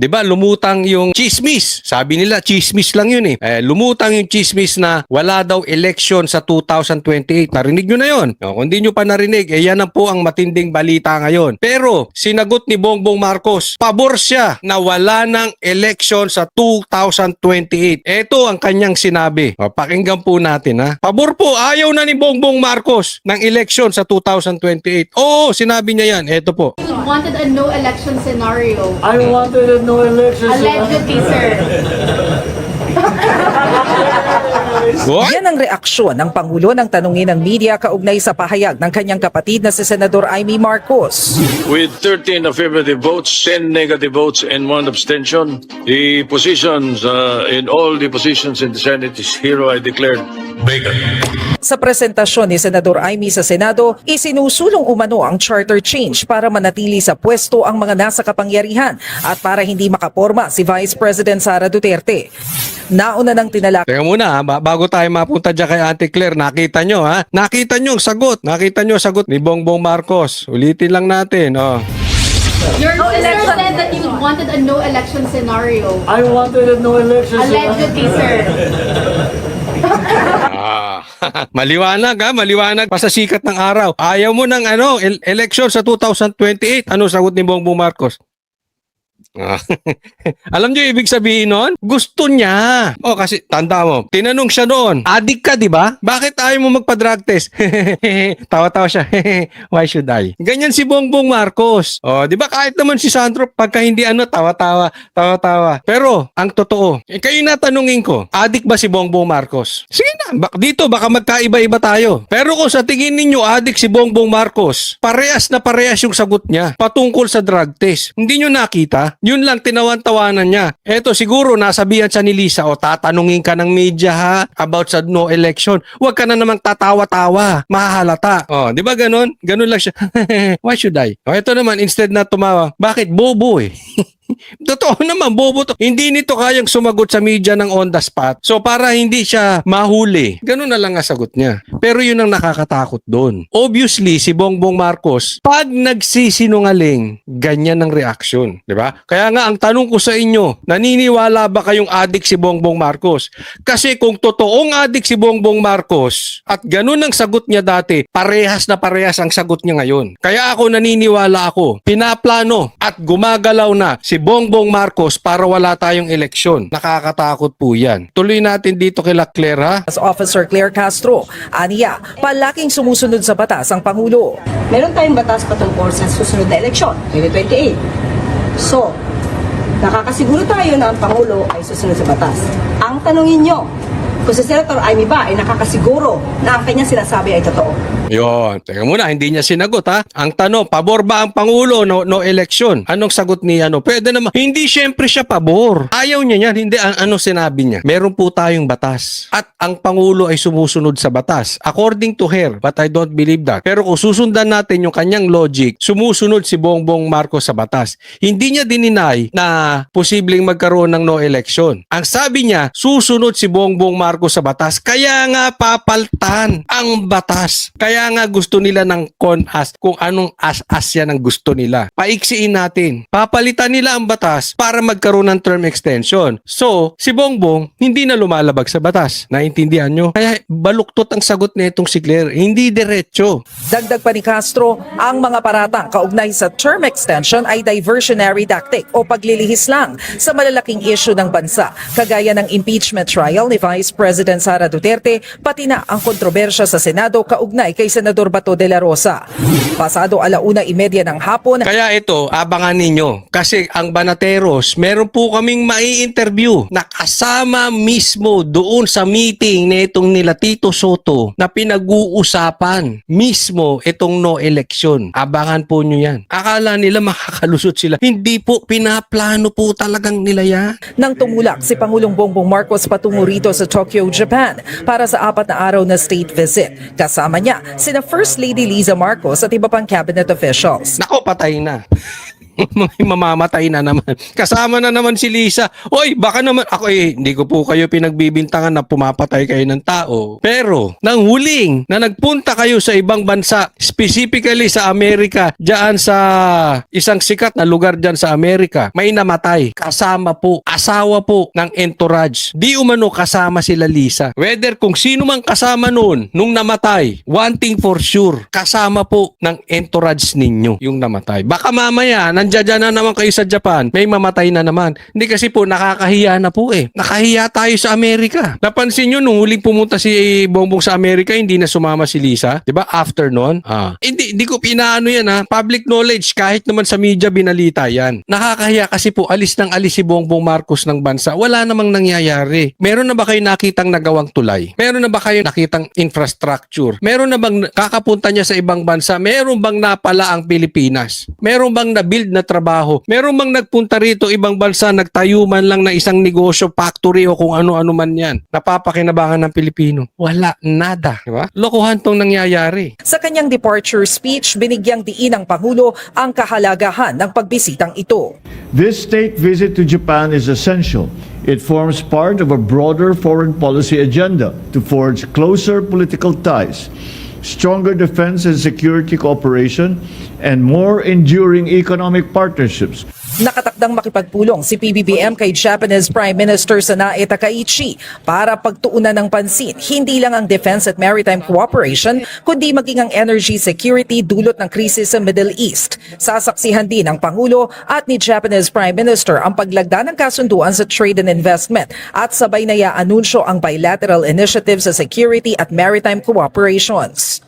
'Di ba? Lumutang yung chismis. Sabi nila chismis lang yun eh. Lumutang yung chismis na wala daw election sa 2028. Narinig nyo na yun. No, kung di nyo pa narinig, yan na po ang matinding balita ngayon. Pero sinagot ni Bongbong Marcos, pabor siya na wala ng election sa 2028. Ito ang kanyang sinabi. Pakinggan po natin ha. Pabor po, ayaw na ni Bongbong Marcos ng election sa 2028. Oo, sinabi niya yan. Ito po. Wanted a no election scenario. I wanted a no election. Allegedly, sir. What? Yan ang reaksyon ng Pangulo ng tanungin ng media kaugnay sa pahayag ng kanyang kapatid na si Senador Amy Marcos. With 13 affirmative votes, 10 negative votes, and 1 abstention, the positions in all the positions in the Senate is hereby declared vacant. Sa presentasyon ni Senador Amy sa Senado, isinusulong umano ang charter change para manatili sa pwesto ang mga nasa kapangyarihan at para hindi makaporma si Vice President Sara Duterte. Nauna ng tinalak. Teka muna, bago tayo mapunta dyan kay Ate Claire, nakita nyo ha? Nakita nyo ang sagot. Nakita nyo ang sagot ni Bongbong Marcos. Ulitin lang natin. Oh. Your sister said that you wanted a no election scenario. I wanted a no election. Allegedly, sir. Maliwanag ha, maliwanag pa sa sikat ng araw. Ayaw mo ng election sa 2028. Ano sagot ni Bongbong Marcos? Alam niyo ibig sabihin nun? Gusto niya. Kasi tanda mo, tinanong siya noon, adik ka, di ba? Bakit ayaw mo magpa-drug test? Tawa-tawa siya. Why should I? Ganyan si Bongbong Marcos. Di ba kahit naman si Sandro, pagka hindi tawa-tawa, tawa-tawa. Pero, ang totoo, kayo natanungin ko, adik ba si Bongbong Marcos? Sige na, dito baka magkaiba-iba tayo. Pero kung sa tingin ninyo adik si Bongbong Marcos, parehas na parehas yung sagot niya patungkol sa drug test. Hindi nyo nakita? Yun lang, tinawan-tawanan niya. Eto, siguro nasabihan siya ni Lisa, tatanungin ka ng media ha, about sa no election. Huwag ka na namang tatawa-tawa. Mahahalata. Di ba ganun? Ganun lang siya. Why should I? Eto naman, instead na tumawa, bakit? Bobo eh. Totoo naman, bobo to. Hindi nito kayang sumagot sa media ng on the spot. So para hindi siya mahuli, ganun na lang ang sagot niya. Pero yun ang nakakatakot doon. Obviously, si Bongbong Marcos, pag nagsisinungaling, ganyan ang reaksyon. Diba? Kaya nga, ang tanong ko sa inyo, naniniwala ba kayong adik si Bongbong Marcos? Kasi kung totoong adik si Bongbong Marcos, at ganun ang sagot niya dati, parehas na parehas ang sagot niya ngayon. Kaya ako naniniwala ako, pinaplano at gumagalaw na si Bongbong Marcos para wala tayong eleksyon. Nakakatakot po yan. Tuloy natin dito kay Claire ha. As Officer Claire Castro, aniya, palaking sumusunod sa batas ang Pangulo. Meron tayong batas patungkol sa susunod na eleksyon, 2028. So, nakakasiguro tayo na ang Pangulo ay susunod sa batas. Ang tanongin nyo, kung si Senator Amy ba ay nakakasiguro na ang kanyang sinasabi ay totoo. Yun. Teka muna, hindi niya sinagot ha. Ang tanong, pabor ba ang Pangulo no election? Anong sagot niya? Pwede naman. Hindi syempre siya pabor. Ayaw niya yan. Hindi, ano sinabi niya? Meron po tayong batas. At ang Pangulo ay sumusunod sa batas. According to her, but I don't believe that. Pero kung susundan natin yung kanyang logic, sumusunod si Bongbong Marcos sa batas. Hindi niya dininay na posibleng magkaroon ng no election. Ang sabi niya, susunod si Bongbong Marcos sa batas. Kaya nga papaltan ang batas. Kaya nga gusto nila ng con-as, kung anong as-as yan ang gusto nila. Paiksiin natin. Papalitan nila ang batas para magkaroon ng term extension. So, si Bongbong hindi na lumalabag sa batas. Naintindihan nyo? Kaya baluktot ang sagot nitong si Claire. Hindi diretso. Dagdag pa ni Castro, ang mga paratang kaugnay sa term extension ay diversionary tactic o paglilihis lang sa malalaking issue ng bansa, kagaya ng impeachment trial ni Vice President Sara Duterte, pati na ang kontrobersya sa Senado kaugnay kay Senador Bato de la Rosa. Pasado 1:30 ng hapon. Kaya ito, abangan ninyo. Kasi ang Banateros, meron po kaming mai-interview na kasama mismo doon sa meeting na itong nila Tito Soto na pinag-uusapan mismo itong no election. Abangan po nyo yan. Akala nila makakalusot sila. Hindi po, pinaplano po talagang nila yan. Nang tumulak si Pangulong Bongbong Marcos patungo rito sa Tokyo, Japan para sa 4 na araw na state visit. Kasama niya sina First Lady Liza Marcos at iba pang cabinet officials. Nako, patay na. Mamamatay na naman. Kasama na naman si Lisa. Oy, baka naman ako hindi ko po kayo pinagbibintangan na pumapatay kayo ng tao. Pero nang huling na nagpunta kayo sa ibang bansa, specifically sa Amerika, diyan sa isang sikat na lugar diyan sa Amerika, may namatay. Kasama po, asawa po ng entourage. Di umano kasama sila Lisa. Whether kung sino mang kasama noon nung namatay, one thing for sure, kasama po ng entourage ninyo yung namatay. Baka mamaya, nandiyan na naman kayo sa Japan, may mamatay na naman. Hindi kasi po, nakakahiya na po eh. Nakahiya tayo sa Amerika. Napansin nyo, nung huling pumunta si Bongbong sa Amerika, hindi na sumama si Lisa. Diba? After nun. Hindi ko pinaano yan ha. Public knowledge, kahit naman sa media binalita yan. Nakakahiya kasi po, alis si Bongbong Marcos ng bansa. Wala namang nangyayari. Meron na ba kayo nakitang nagawang tulay? Meron na ba kayo nakitang infrastructure? Meron na bang kakapunta niya sa ibang bansa? Meron bang napala ang Pilipinas? Meron bang na-build na trabaho? Meron bang nagpunta rito ibang bansa, nagtayo man lang na isang negosyo, factory o kung ano-ano man yan? Napapakinabangan ng Pilipino? Wala, nada. Diba? Lokohan tong nangyayari. Sa kanyang departure speech, binigyang diin ng Pangulo ang kahalagahan ng pagbisitang ito. This state visit to Japan is essential. It forms part of a broader foreign policy agenda to forge closer political ties, stronger defense and security cooperation, and more enduring economic partnerships. Nakatakdang makipagpulong si PBBM kay Japanese Prime Minister Sanae Takaichi para pagtuunan ng pansin hindi lang ang defense at maritime cooperation kundi maging ang energy security dulot ng krisis sa Middle East. Sasaksihan din ng Pangulo at ni Japanese Prime Minister ang paglagda ng kasunduan sa trade and investment at sabay na i-anunsyo ang bilateral initiatives sa security at maritime cooperations.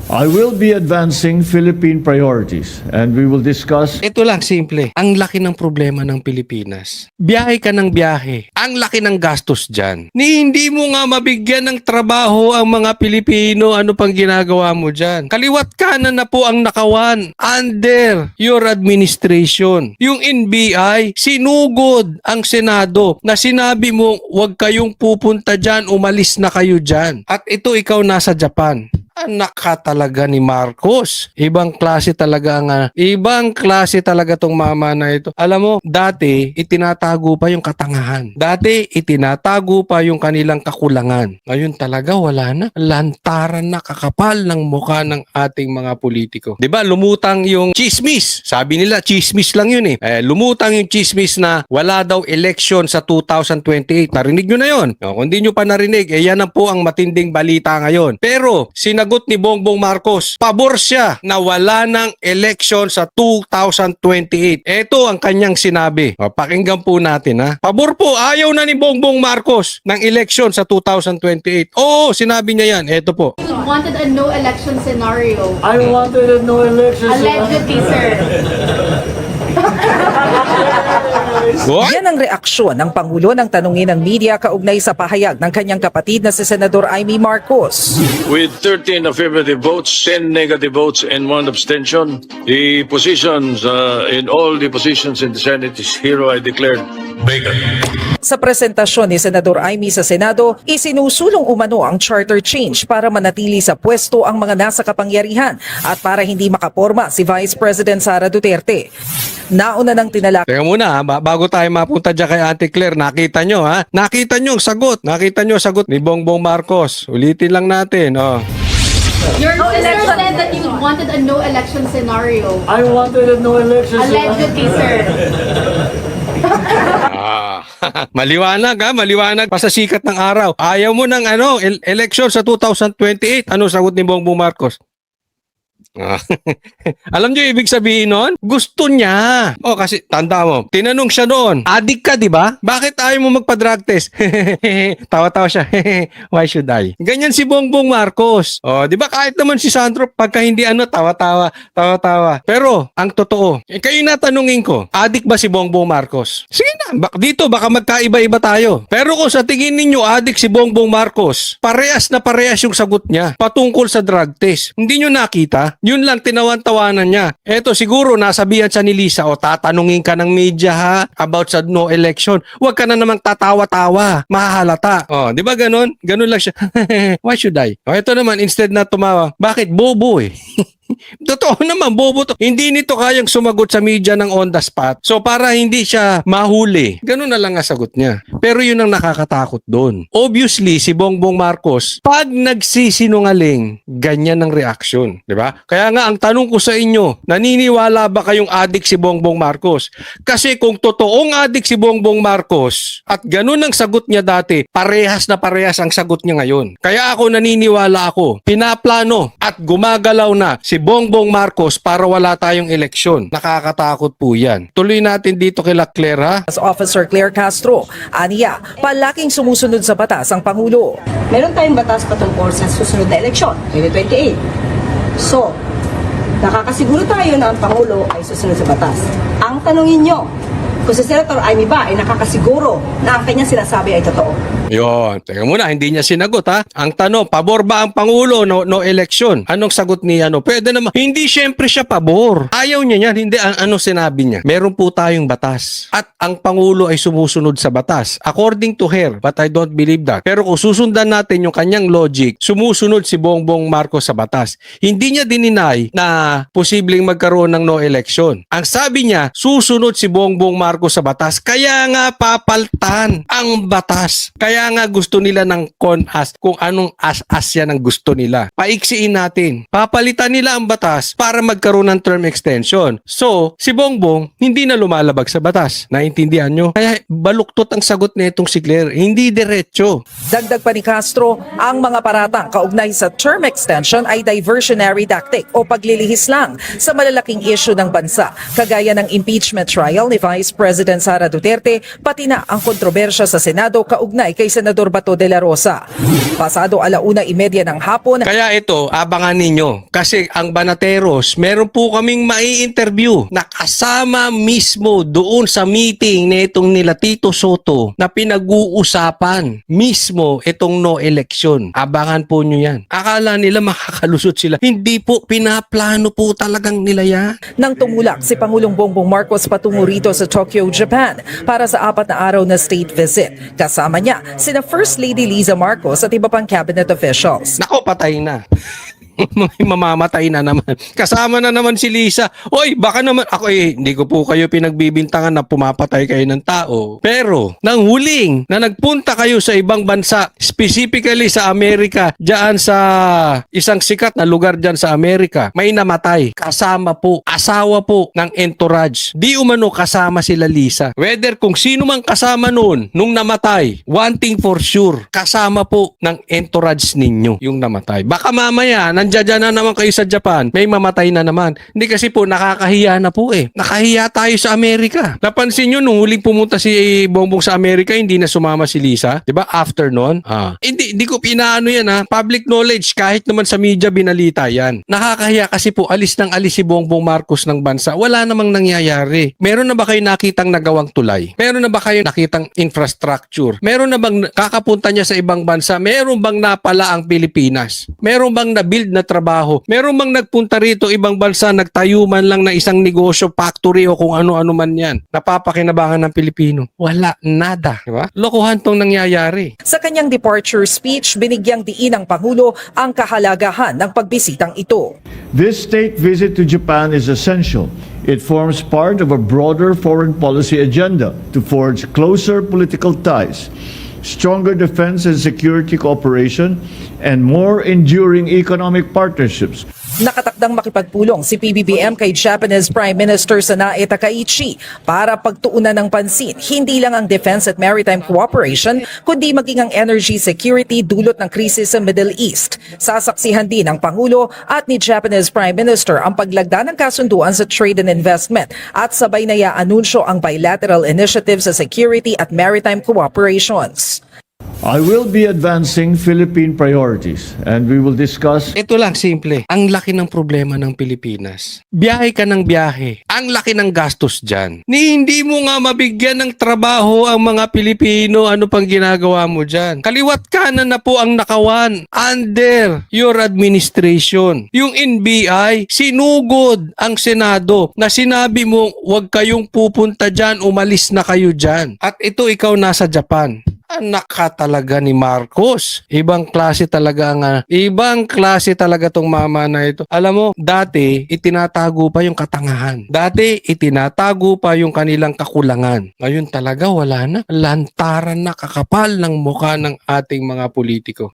I will be advancing Philippine priorities and we will discuss. Ito lang, simple. Ang laki ng problema ng Pilipinas. Biyahe ka ng biyahe. Ang laki ng gastos dyan. Hindi mo nga mabigyan ng trabaho ang mga Pilipino. Ano pang ginagawa mo dyan? Kaliwat kanan na po ang nakawan under your administration. Yung NBI, sinugod ang Senado na sinabi mo, huwag kayong pupunta dyan, umalis na kayo dyan. At ito, ikaw nasa Japan. Anak ka talaga ni Marcos. Ibang klase talaga ibang klase talaga tong mama na ito. Alam mo, dati itinatago pa yung katangahan. Dati itinatago pa yung kanilang kakulangan. Ngayon talaga wala na. Lantaran na, kakapal ng mukha ng ating mga politiko. 'Di ba? Lumutang yung chismis. Sabi nila chismis lang yun eh. Lumutang yung chismis na wala daw election sa 2028. Narinig nyo na yun. Kung hindi nyo pa narinig, yan na po ang matinding balita ngayon. Pero sinagot ni Bongbong Marcos, pabor siya na wala ng election sa 2028. Ito ang kanyang sinabi. Pakinggan po natin ha. Pabor po, ayaw na ni Bongbong Marcos ng election sa 2028. Oo, sinabi niya yan. Ito po. You wanted a no election scenario. I wanted a no election. Allegedly, sir. What? Yan ang reaksyon ng Pangulo ng tanungin ng media kaugnay sa pahayag ng kanyang kapatid na si Senador Amy Marcos. With 13 affirmative votes, 10 negative votes, and 1 abstention, the positions in all the positions in the Senate is hereby declared vacant. Sa presentasyon ni Senador Amy sa Senado, isinusulong umano ang charter change para manatili sa pwesto ang mga nasa kapangyarihan at para hindi makaporma si Vice President Sara Duterte. Nauna ng tinalak. Teka muna, bago tayo mapunta dyan kay Ate Claire, nakita nyo ha? Nakita nyo ang sagot. Nakita nyo ang sagot ni Bongbong Marcos. Ulitin lang natin. Your sister said that you wanted a no election scenario. I wanted a no election. Allegedly, sir. Maliwanag ha, maliwanag pa sa sikat ng araw. Ayaw mo ng election sa 2028. Ano sagot ni Bongbong Marcos? Alam niyo ibig sabihin nun? Gusto niya. Kasi tanda mo, tinanong siya noon, adik ka di ba? Bakit ayaw mo magpa-drug test? Tawa-tawa siya. Why should I? Ganyan si Bongbong Marcos. Di ba kahit naman si Sandro, pagka hindi tawa-tawa, tawa-tawa. Pero, ang totoo, kayo natanungin ko, adik ba si Bongbong Marcos? Sige na, dito baka magkaiba-iba tayo. Pero kung sa tingin ninyo adik si Bongbong Marcos, parehas na parehas yung sagot niya patungkol sa drug test. Hindi nyo nakita? Yun lang, tinawan-tawanan niya. Eto, siguro, nasabihan siya ni Lisa, tatanungin ka ng media ha, about sa no election. Huwag ka na namang tatawa-tawa. Mahahalata. Di ba ganun? Ganun lang siya. Why should I? Ito naman, instead na tumawa, bakit? Bobo eh. Totoo naman, bobo to. Hindi nito kayang sumagot sa media ng on the spot. So para hindi siya mahuli, ganun na lang ang sagot niya. Pero yun ang nakakatakot doon. Obviously, si Bongbong Marcos, pag nagsisinungaling, ganyan ang reaction. Diba? Kaya nga, ang tanong ko sa inyo, naniniwala ba kayong adik si Bongbong Marcos? Kasi kung totoong adik si Bongbong Marcos, at ganun ang sagot niya dati, parehas na parehas ang sagot niya ngayon. Kaya ako naniniwala ako, pinaplano at gumagalaw na si Bongbong Marcos para wala tayong eleksyon. Nakakatakot po yan. Tuloy natin dito kay La Clara. As Officer Claire Castro, aniya, palaking sumusunod sa batas ang Pangulo. Meron tayong batas patungkol sa susunod na eleksyon, 2028. So, nakakasiguro tayo na ang Pangulo ay susunod sa batas. Ang tanongin nyo, kung si Senator Amy ba ay nakakasiguro na ang kanyang sinasabi ay totoo. Yon, teka muna, hindi niya sinagot ha. Ang tanong, pabor ba ang Pangulo no election? Anong sagot niya? Pwede naman. Hindi syempre siya pabor. Ayaw niya yan. Hindi, ano sinabi niya? Meron po tayong batas. At ang Pangulo ay sumusunod sa batas. According to her, but I don't believe that. Pero kung susundan natin yung kanyang logic, sumusunod si Bongbong Marcos sa batas. Hindi niya dininay na posibleng magkaroon ng no election. Ang sabi niya, susunod si Bongbong Marcos sa batas. Kaya nga papaltan ang batas. Kaya nga gusto nila ng CONAS kung anong as-as yan ang gusto nila. Paiksiin natin. Papalitan nila ang batas para magkaroon ng term extension. So, si Bongbong hindi na lumalabag sa batas. Naintindihan nyo? Kaya baluktot ang sagot nitong si Claire. Hindi diretso. Dagdag pa ni Castro, ang mga paratang kaugnay sa term extension ay diversionary tactic o paglilihis lang sa malalaking issue ng bansa, kagaya ng impeachment trial ni Vice President Sara Duterte, pati na ang kontrobersya sa Senado kaugnay kay Senador Bato de la Rosa. Pasado 1:30 ng hapon, Kaya ito, abangan ninyo. Kasi ang Banateros, meron po kaming mai-interview na kasama mismo doon sa meeting na itong nila Tito Soto na pinag-uusapan mismo itong no election. Abangan po nyo yan. Akala nila makakalusot sila. Hindi po, pinaplano po talagang nila yan. nang tumulak si Pangulong Bongbong Marcos patungo rito sa Tokyo, Japan para sa 4 na araw na state visit. Kasama niya sina First Lady Liza Marcos at iba pang cabinet officials. Nako, patay na. Mamamatay na naman. Kasama na naman si Lisa. Oy, baka naman ako hindi ko po kayo pinagbibintangan na pumapatay kayo ng tao. Pero nang huling na nagpunta kayo sa ibang bansa, specifically sa Amerika, diyan sa isang sikat na lugar diyan sa Amerika, may namatay. Kasama po, asawa po ng entourage. Di umano kasama sila Lisa. Whether kung sino mang kasama noon nung namatay, one thing for sure, kasama po ng entourage ninyo yung namatay. Baka mamaya nandiyan na naman kayo sa Japan, may mamatay na naman. Hindi kasi po, nakakahiya na po eh. Nakahiya tayo sa Amerika. Napansin nyo, nung huling pumunta si Bongbong sa Amerika, hindi na sumama si Lisa. Diba? After nun. Hindi ko pinaano yan ha. Public knowledge, kahit naman sa media binalita yan. Nakakahiya kasi po, alis si Bongbong Marcos ng bansa. Wala namang nangyayari. Meron na ba kayo nakitang nagawang tulay? Meron na ba kayo nakitang infrastructure? Meron na bang kakapunta niya sa ibang bansa? Meron bang napala ang Pilipinas? Meron bang na-build na trabaho? Meron bang nagpunta rito ibang bansa, nagtayo man lang na isang negosyo, factory o kung ano-ano man yan? Napapakinabangan ng Pilipino. Wala, nada. Diba? Lokohan tong nangyayari. Sa kanyang departure speech, binigyang diin ng Pangulo ang kahalagahan ng pagbisitang ito. This state visit to Japan is essential. It forms part of a broader foreign policy agenda to forge closer political ties, stronger defense and security cooperation, and more enduring economic partnerships. Nakatakdang makipagpulong si PBBM kay Japanese Prime Minister Sanae Takaichi para pagtuunan ng pansin hindi lang ang defense at maritime cooperation kundi maging ang energy security dulot ng krisis sa Middle East. Sasaksihan din ng Pangulo at ni Japanese Prime Minister ang paglagda ng kasunduan sa trade and investment at sabay na i-anunsyo ang bilateral initiatives sa security at maritime cooperations. I will be advancing Philippine priorities and we will discuss Ito lang, simple. Ang laki ng problema ng Pilipinas. Biyahe ka ng biyahe. Ang laki ng gastos dyan. Hindi mo nga mabigyan ng trabaho ang mga Pilipino. Ano pang ginagawa mo dyan? Kaliwat kanan na po ang nakawan under your administration. Yung NBI, sinugod ang Senado na sinabi mo, huwag kayong pupunta dyan, umalis na kayo dyan. At ito, ikaw nasa Japan. Anak ka talaga ni Marcos. Ibang klase talaga tong mama na ito. Alam mo, dati itinatago pa yung katangahan. Dati itinatago pa yung kanilang kakulangan. Ngayon talaga wala na. Lantaran na kakapal ng mukha ng ating mga politiko.